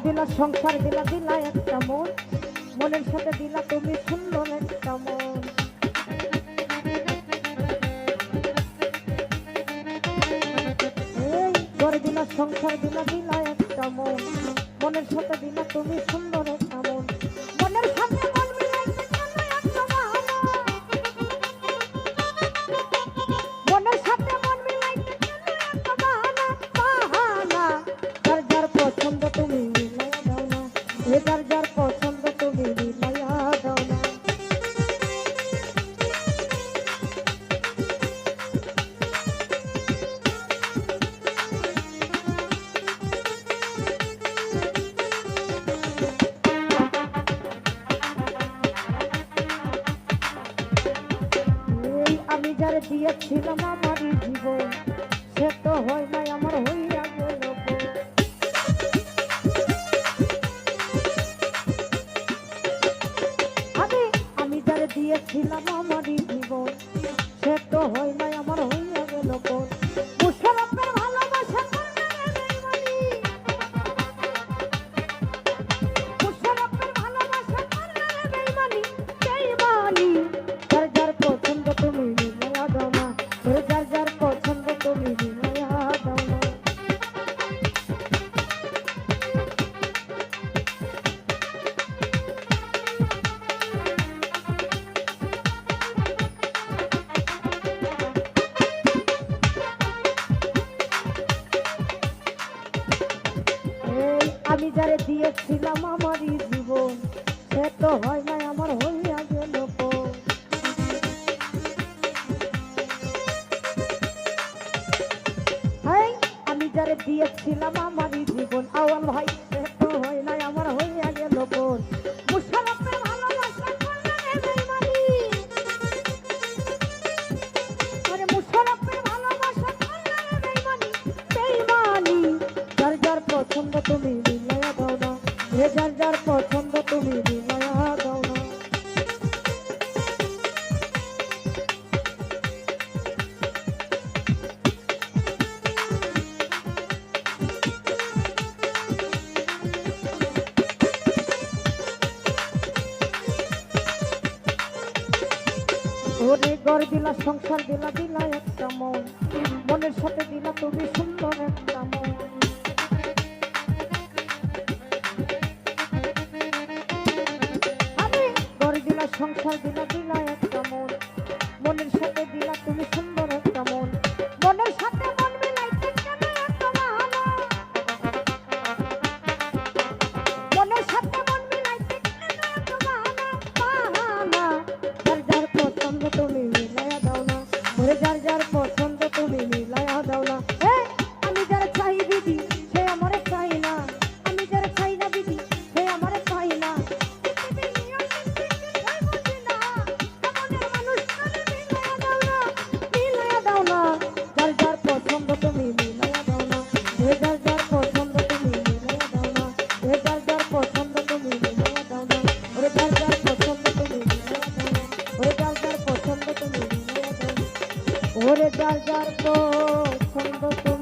দিলা সংসার দিলা দিলা একটা মন, মনের সাথে দিলা তুমি সুন্দর একটা মন। এই ঘরে দিলা সংসার দিলা দিলা একটা মন, মনের সাথে দিলা তুমি সুন্দর একটা মন। মনের সাথে মন মিলাইতে চলো একটা বাহানা, মনের সাথে মন মিলাইতে চলো একটা বাহানা, বাহানা। যার যার পছন্দ তুমি মিলাইয়া দাও না, যার যার পছন্দ তুমি মিলাইয়া দাও না। আমি যারে দিয়েছিলাম আমার জীবন, সে তো হয় নাই আমার হইয়া গেল। আমি যারে দিয়েছিলাম আমার জীবন, সে তো হয় নাই আমার হইয়া গেল। মুশারফের ভালোবাসা করবে বেঈমানি, মুশারফের ভালোবাসা করবে বেঈমানি, বেঈমানি। যার যার পছন্দ তুমি মিলাইয়া দাও না, যার যার পছন্দ তুমি মিলাইয়া দাও না। আমি যারে দিয়েছিলাম আমার জীবন, সে তো হয় নাই আমার হইয়া গেল। আমি যারে দিয়েছিলাম আমার জীবন, আওয়াল ভাই, সে তো হয় নাই আমার হইয়া গেল। মুশারফের ভালোবাসা করবে বেঈমানি, আরে মুশারফের ভালোবাসা করবে বেঈমানি, বেঈমানি। যার যার পছন্দ তুমি মিলাইয়া দাও না, যার যার পছন্দ তুমি মিলাইয়া দাও না। ওরে ঘর দিলা সংসার দিলা দিলা একটা মন, মনের সাথে দিলা তুমি সুন্দর একটা মন। আমি ঘর দিলা সংসার দিলা দিলা একটা মন, মনের সাথে দিলা তুমি সুন্দর একটা মন। মনের সাথে মন মিলাইতে কেন এত বাহানা, মনের সাথে মন মিলাইতে কেন এত বাহানা, বাহানা। যার যার পছন্দ তুমি মিলাইয়া দাও না, যার যার পছন্দ তুমি মিলাইয়া দাও না। আমি যারা চাই দিদি সে আমার চাই না, আমি যারা চাই না দিদি সে আমার চাই না। যার যার পছন্দ তুমি মিলাইয়া দাও না, যার যার পছন্দ তুমি মিলাইয়া দাও না, যার যার পছন্দ তুমি মিলাইয়া দাও না, যার যার পছন্দ তুমি মিলাইয়া দাও না, যার যার পছন্দ তুমি মিলাইয়া দাও না, যার যার পছন্দ তুমি